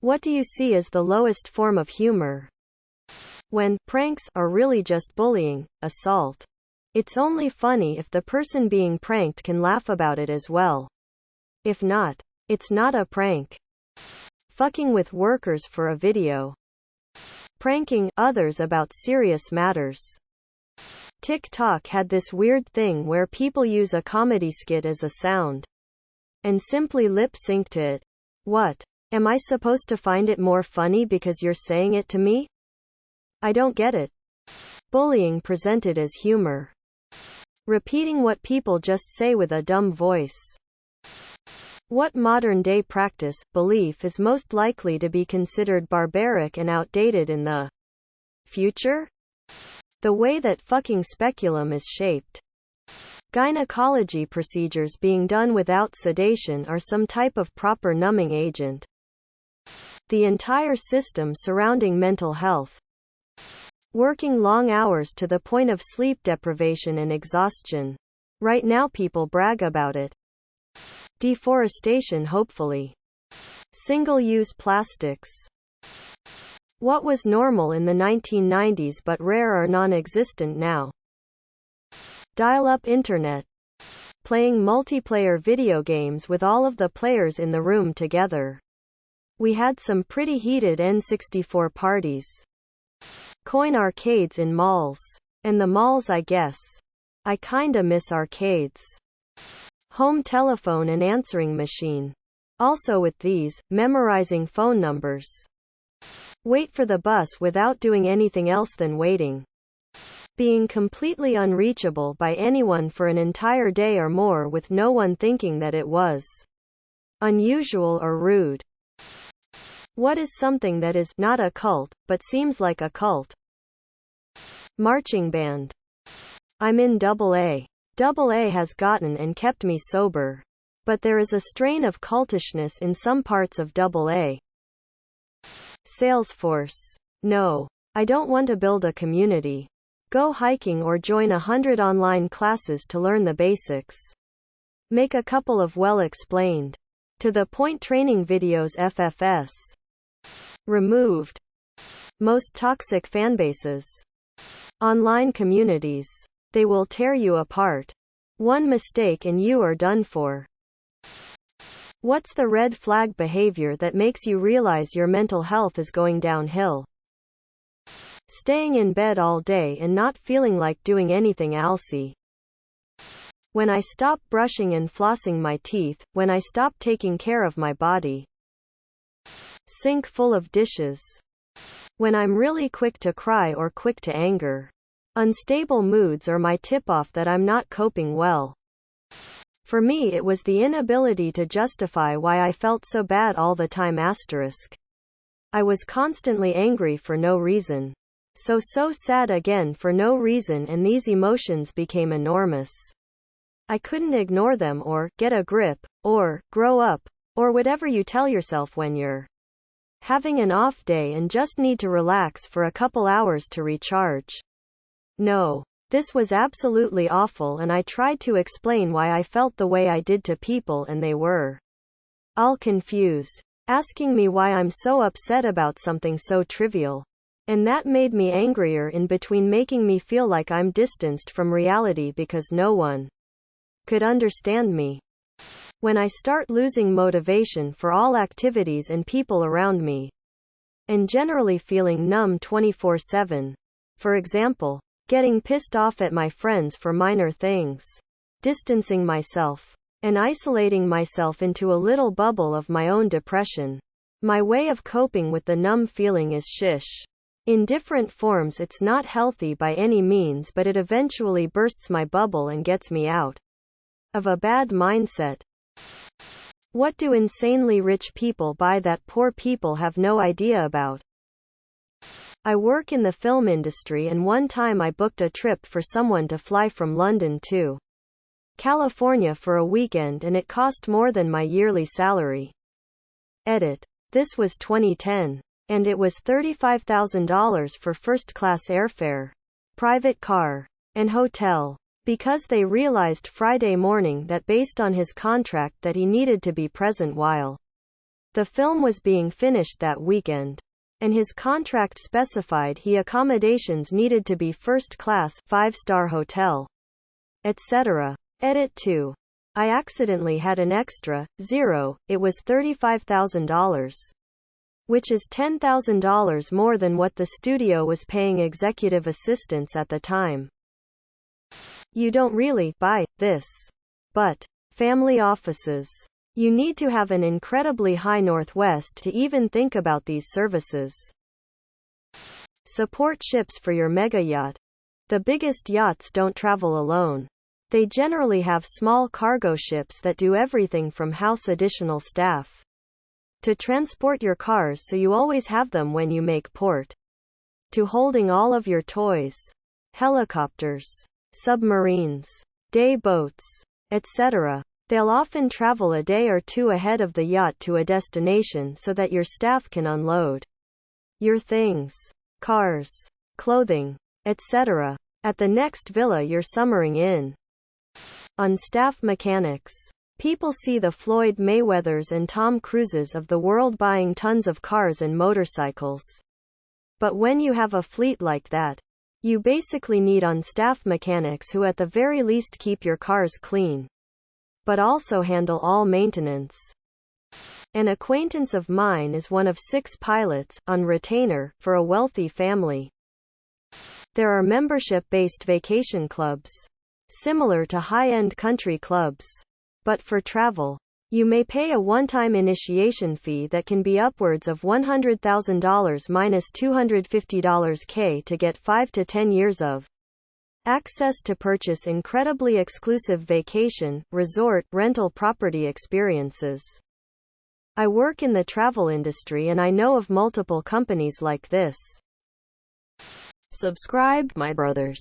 What do you see as the lowest form of humor? When pranks are really just bullying, assault. It's only funny if the person being pranked can laugh about it as well. If not, it's not a prank. Fucking with workers for a video. Pranking others about serious matters. TikTok had this weird thing where people use a comedy skit as a sound and simply lip sync to it. What? Am I supposed to find it more funny because you're saying it to me? I don't get it. Bullying presented as humor. Repeating what people just say with a dumb voice. What modern-day practice, belief is most likely to be considered barbaric and outdated in the future? The way that fucking speculum is shaped. Gynecology procedures being done without sedation or some type of proper numbing agent. The entire system surrounding mental health. Working long hours to the point of sleep deprivation and exhaustion. Right now people brag about it. Deforestation hopefully. Single-use plastics. What was normal in the 1990s but rare or non-existent now? Dial-up internet. Playing multiplayer video games with all of the players in the room together. We had some pretty heated N64 parties. Coin arcades in malls. And the malls I guess. I kinda miss arcades. Home telephone and answering machine. Also with these, memorizing phone numbers. Wait for the bus without doing anything else than waiting. Being completely unreachable by anyone for an entire day or more with no one thinking that it was unusual or rude. What is something that is not a cult, but seems like a cult? Marching band. I'm in AA. AA has gotten and kept me sober. But there is a strain of cultishness in some parts of AA. Salesforce. No. I don't want to build a community. Go hiking or join 100 online classes to learn the basics. Make a couple of well-explained, to the point training videos FFS. Removed. Most toxic fanbases. Online communities. They will tear you apart. One mistake and you are done for. What's the red flag behavior that makes you realize your mental health is going downhill? Staying in bed all day and not feeling like doing anything else. When I stop brushing and flossing my teeth, when I stop taking care of my body. Sink full of dishes. When I'm really quick to cry or quick to anger. Unstable moods are my tip-off that I'm not coping well. For me it was the inability to justify why I felt so bad all the time asterisk. I was constantly angry for no reason. So sad again for no reason, and these emotions became enormous. I couldn't ignore them or get a grip, or grow up, or whatever you tell yourself when you're having an off day and just need to relax for a couple hours to recharge. No. This was absolutely awful, and I tried to explain why I felt the way I did to people and they were all confused, asking me why I'm so upset about something so trivial. And that made me angrier, in between making me feel like I'm distanced from reality because no one could understand me. When I start losing motivation for all activities and people around me, and generally feeling numb 24/7. For example, getting pissed off at my friends for minor things. Distancing myself. And isolating myself into a little bubble of my own depression. My way of coping with the numb feeling is shish. In different forms. It's not healthy by any means, but it eventually bursts my bubble and gets me out of a bad mindset. What do insanely rich people buy that poor people have no idea about? I work in the film industry, and one time I booked a trip for someone to fly from London to California for a weekend, and it cost more than my yearly salary. Edit. This was 2010. And it was $35,000 for first-class airfare, private car, and hotel. Because they realized Friday morning that based on his contract that he needed to be present while The film was being finished that weekend, and his contract specified he accommodations needed to be first class, 5-star hotel, etc. Edit 2. I accidentally had an extra, zero, it was $35,000. Which is $10,000 more than what the studio was paying executive assistants at the time. You don't really buy this. But family offices. You need to have an incredibly high Northwest to even think about these services. Support ships for your mega yacht. The biggest yachts don't travel alone. They generally have small cargo ships that do everything from house additional staff to transport your cars so you always have them when you make port, to holding all of your toys, helicopters, submarines, day boats, etc. They'll often travel a day or two ahead of the yacht to a destination so that your staff can unload your things, cars, clothing, etc. at the next villa you're summering in. On staff mechanics. People see the Floyd Mayweathers and Tom Cruises of the world buying tons of cars and motorcycles. But when you have a fleet like that, you basically need on-staff mechanics who at the very least keep your cars clean, but also handle all maintenance. An acquaintance of mine is one of 6 pilots, on retainer, for a wealthy family. There are membership-based vacation clubs, similar to high-end country clubs. But for travel, you may pay a one-time initiation fee that can be upwards of $100,000 minus $250K to get 5 to 10 years of access to purchase incredibly exclusive vacation, resort, rental property experiences. I work in the travel industry and I know of multiple companies like this. Subscribe, my brothers.